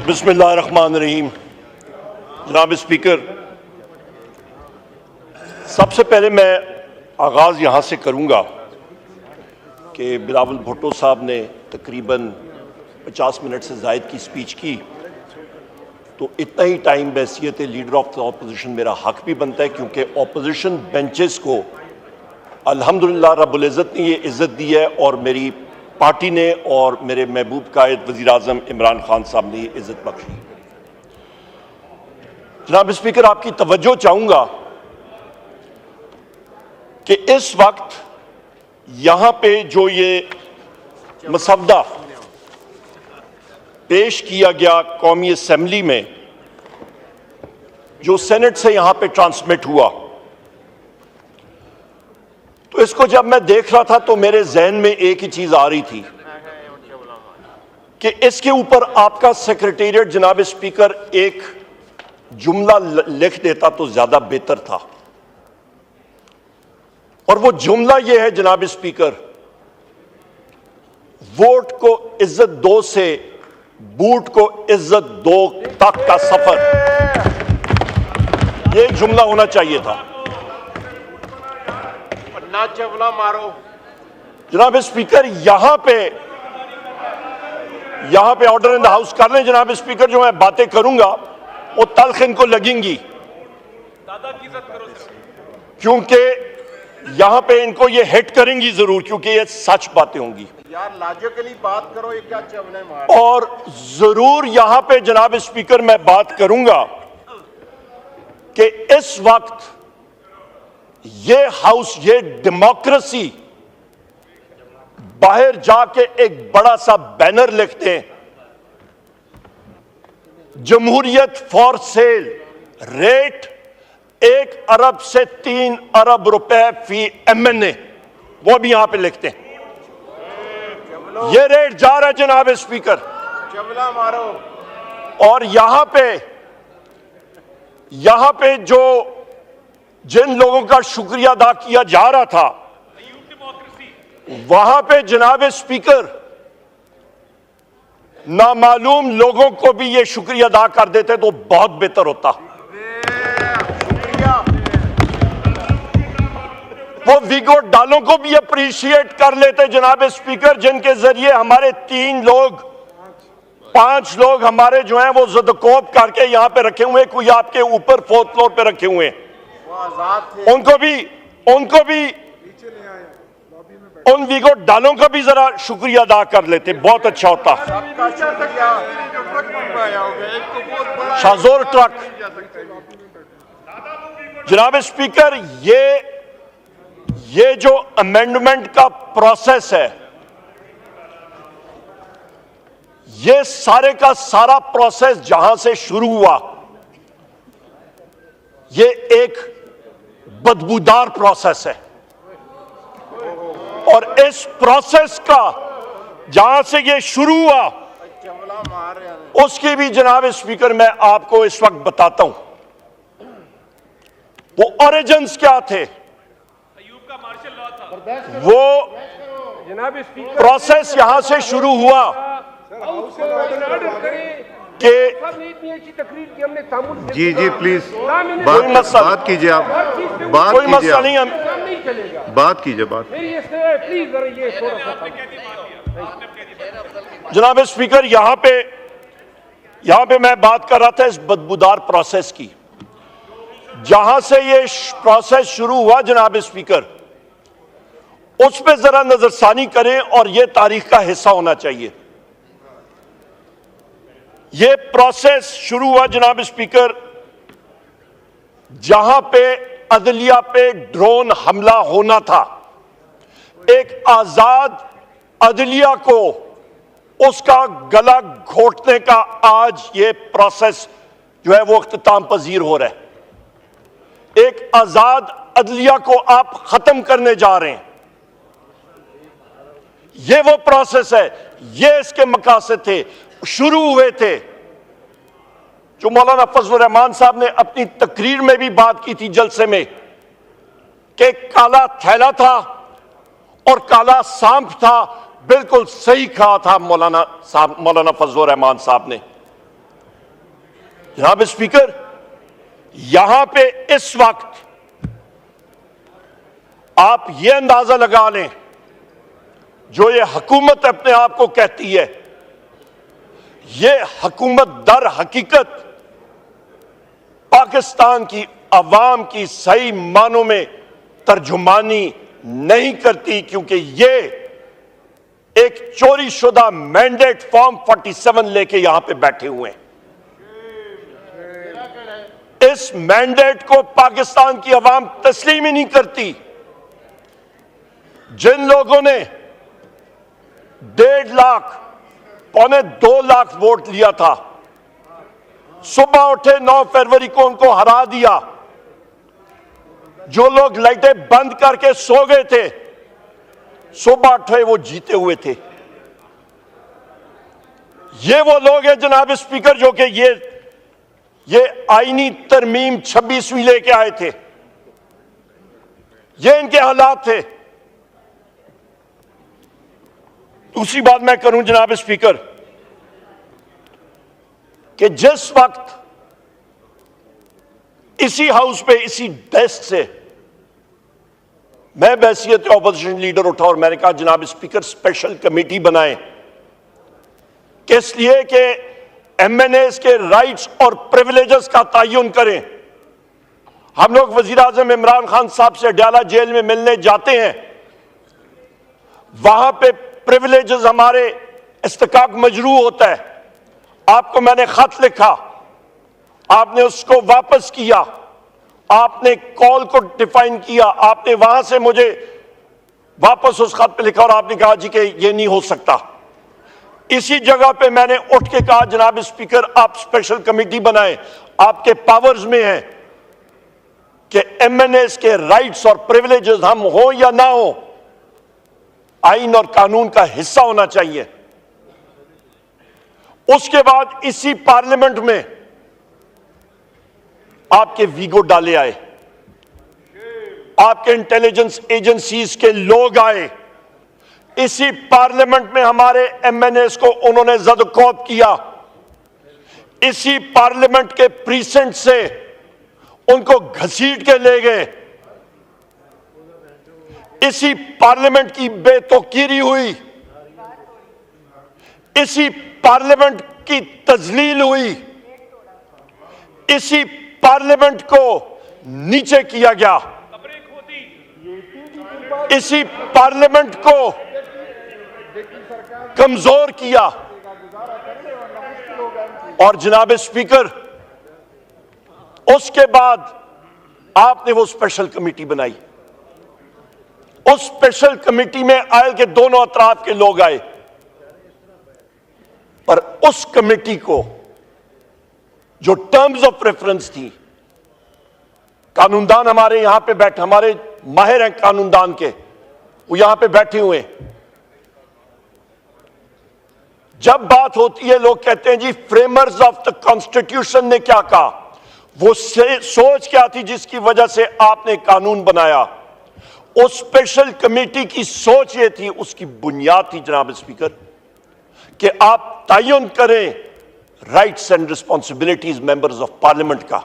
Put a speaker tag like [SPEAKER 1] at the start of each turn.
[SPEAKER 1] बिस्मिल्लाहिर्रहमानिर्रहीम। जनाब स्पीकर, सबसे पहले मैं आगाज़ यहाँ से करूँगा कि बिलावल भुट्टो साहब ने तकरीबन 50 मिनट से ज़ायद की स्पीच की, तो इतना ही टाइम बहैसियत लीडर ऑफ द ऑपोजिशन मेरा हक भी बनता है, क्योंकि ऑपोजिशन बेंचेस को अल्हम्दुलिल्लाह रब्बुल इज़्ज़त ने ये इज़्ज़त दी है और मेरी पार्टी ने और मेरे महबूब कायद वज़ीर आज़म इमरान खान साहब ने ये इज़्ज़त बख्शी। जनाब स्पीकर, आपकी तवज्जो चाहूँगा कि इस वक्त यहाँ पे जो ये मसवदा पेश किया गया कौमी असेंबली में, जो सेनेट से यहाँ पे ट्रांसमिट हुआ, तो इसको जब मैं देख रहा था तो मेरे जहन में एक ही चीज आ रही थी कि इसके ऊपर आपका सेक्रेटेरिएट जनाब स्पीकर एक जुमला लिख देता तो ज्यादा बेहतर था। और वो जुमला ये है जनाब स्पीकर, वोट को इज्जत दो से बूट को इज्जत दो तक का सफर, ये जुमला होना चाहिए था।
[SPEAKER 2] ना चवला मारो।
[SPEAKER 1] जनाब स्पीकर, यहां पे ऑर्डर इन द हाउस कर लें। जनाब स्पीकर, जो मैं बातें करूंगा वो तल्ख इनको लगेंगी,
[SPEAKER 2] दादा की इज्जत करो सर।
[SPEAKER 1] क्योंकि यहां पे इनको ये हिट करेंगी जरूर, क्योंकि ये सच बातें होंगी।
[SPEAKER 2] यार लॉजिकली बात करो, ये क्या चवले मारो।
[SPEAKER 1] और जरूर यहां पे जनाब स्पीकर मैं बात करूंगा कि इस वक्त ये हाउस, ये डेमोक्रेसी बाहर जाके एक बड़ा सा बैनर लिखते हैं, जमहूरियत फॉर सेल, रेट 1 अरब से 3 अरब रुपए फी MNA, वो भी यहां पे लिखते हैं। ये रेट जा रहा है जनाब स्पीकर,
[SPEAKER 2] चवला मारो।
[SPEAKER 1] और यहां पे जो जिन लोगों का शुक्रिया अदा किया जा रहा था, वहां पे जनाब स्पीकर नामालूम लोगों को भी ये शुक्रिया अदा कर देते तो बहुत बेहतर होता। वो वीगो डालों को भी अप्रिशिएट कर लेते जनाब स्पीकर, जिनके जरिए हमारे 5 लोग हमारे जो हैं वो ज़दकोप करके यहां पे रखे हुए, कोई आपके ऊपर 4th फ्लोर पे रखे हुए हैं, उनको भी उन वीगो डालों का भी जरा शुक्रिया अदा कर लेते, बहुत अच्छा होता। शाहजोर ट्रक, जनाब स्पीकर, ये जो अमेंडमेंट का प्रोसेस है, ये सारे का सारा प्रोसेस जहां से शुरू हुआ, ये एक बदबूदार प्रोसेस है। और इस प्रोसेस का जहां से ये शुरू हुआ, उसकी भी जनाब स्पीकर मैं आपको इस वक्त बताता हूं वो ओरिजिन्स क्या थे। वो प्रोसेस यहां से शुरू हुआ कि
[SPEAKER 3] जी प्लीज बात कीजिए, आप
[SPEAKER 1] कोई मसला नहीं, हम
[SPEAKER 3] बात कीजिए।
[SPEAKER 1] जनाब स्पीकर, यहां पे मैं बात कर रहा था इस बदबूदार प्रोसेस की। जहां से ये प्रोसेस शुरू हुआ जनाब स्पीकर, उस पे जरा नजरसानी करें और ये तारीख का हिस्सा होना चाहिए। ये प्रोसेस शुरू हुआ जनाब स्पीकर जहां पे अदलिया पे ड्रोन हमला होना था। एक आजाद अदलिया को उसका गला घोटने का आज ये प्रोसेस जो है वो इख्तिताम पजीर हो रहा है। एक आजाद अदलिया को आप खत्म करने जा रहे हैं। ये वो प्रोसेस है, ये इसके मकासद थे, शुरू हुए थे, जो मौलाना फजलुर रहमान साहब ने अपनी तकरीर में भी बात की थी जलसे में, कि काला थैला था और काला सांप था। बिल्कुल सही कहा था मौलाना फजलुर रहमान साहब ने। जनाब स्पीकर, यहां पे इस वक्त आप ये अंदाजा लगा लें, जो ये हुकूमत अपने आप को कहती है, ये हुकूमत दर हकीकत पाकिस्तान की अवाम की सही मानों में तर्जुमानी नहीं करती, क्योंकि ये एक चोरी शुदा मैंडेट फॉर्म 47 लेके यहां पे बैठे हुए हैं। इस मैंडेट को पाकिस्तान की अवाम तस्लीम ही नहीं करती। जिन लोगों ने 1.5 लाख, पौने 2 लाख वोट लिया था, सुबह उठे 9 फरवरी को उनको हरा दिया। जो लोग लाइटें बंद करके सो गए थे, सुबह उठे वो जीते हुए थे। ये वो लोग हैं जनाब स्पीकर, जो कि ये आईनी तरमीम 26वीं लेके आए थे। ये इनके हालात थे। दूसरी बात मैं करूं जनाब स्पीकर, कि जिस वक्त इसी हाउस पे, इसी डेस्क से मैं बैसियत ऑपोजिशन लीडर उठा और मैंने कहा जनाब स्पीकर स्पेशल कमेटी बनाएं, किस लिए कि एमएनएस के राइट्स और प्रिविलेजेस का तयन करें। हम लोग वजीर आजम इमरान खान साहब से अडयाला जेल में मिलने जाते हैं, वहां पे प्रिविलेजेस हमारे इस्तेकाक मजरू होता है। आपको मैंने खत लिखा, आपने उसको वापस किया, आपने कॉल को डिफाइन किया, आपने वहां से मुझे वापस उस खत पे लिखा और आपने कहा जी कि ये नहीं हो सकता। इसी जगह पे मैंने उठ के कहा जनाब स्पीकर आप स्पेशल कमेटी बनाएं, आपके पावर्स में है कि एमएनएस के राइट्स और प्रिविलेजेस हम हो या ना हो, आइन और कानून का हिस्सा होना चाहिए। उसके बाद इसी पार्लियामेंट में आपके वीगो डाले आए, आपके इंटेलिजेंस एजेंसीज के लोग आए, इसी पार्लियामेंट में हमारे एमएनएस को उन्होंने जदकोब किया, इसी पार्लियामेंट के प्रीसेंट से उनको घसीट के ले गए, इसी पार्लियामेंट की बेतौकीरी हुई, इसी पार्लियामेंट की तजलील हुई, इसी पार्लियामेंट को नीचे किया गया, इसी पार्लियामेंट को कमजोर किया। और जनाब स्पीकर, उसके बाद आपने वो स्पेशल कमेटी बनाई। उस स्पेशल कमेटी में आयल के दोनों अतराफ के लोग आए, पर उस कमेटी को जो टर्म्स ऑफ रेफरेंस थी, कानूनदान हमारे यहां पे बैठे, हमारे माहिर हैं कानूनदान के, वो यहां पे बैठे हुए हैं। जब बात होती है लोग कहते हैं जी फ्रेमर्स ऑफ द कॉन्स्टिट्यूशन ने क्या कहा, वो सोच क्या थी जिसकी वजह से आपने कानून बनाया। उस स्पेशल कमेटी की सोच ये थी, उसकी बुनियाद थी जनाब स्पीकर, कि आप तयन करें rights and responsibilities members of parliament का।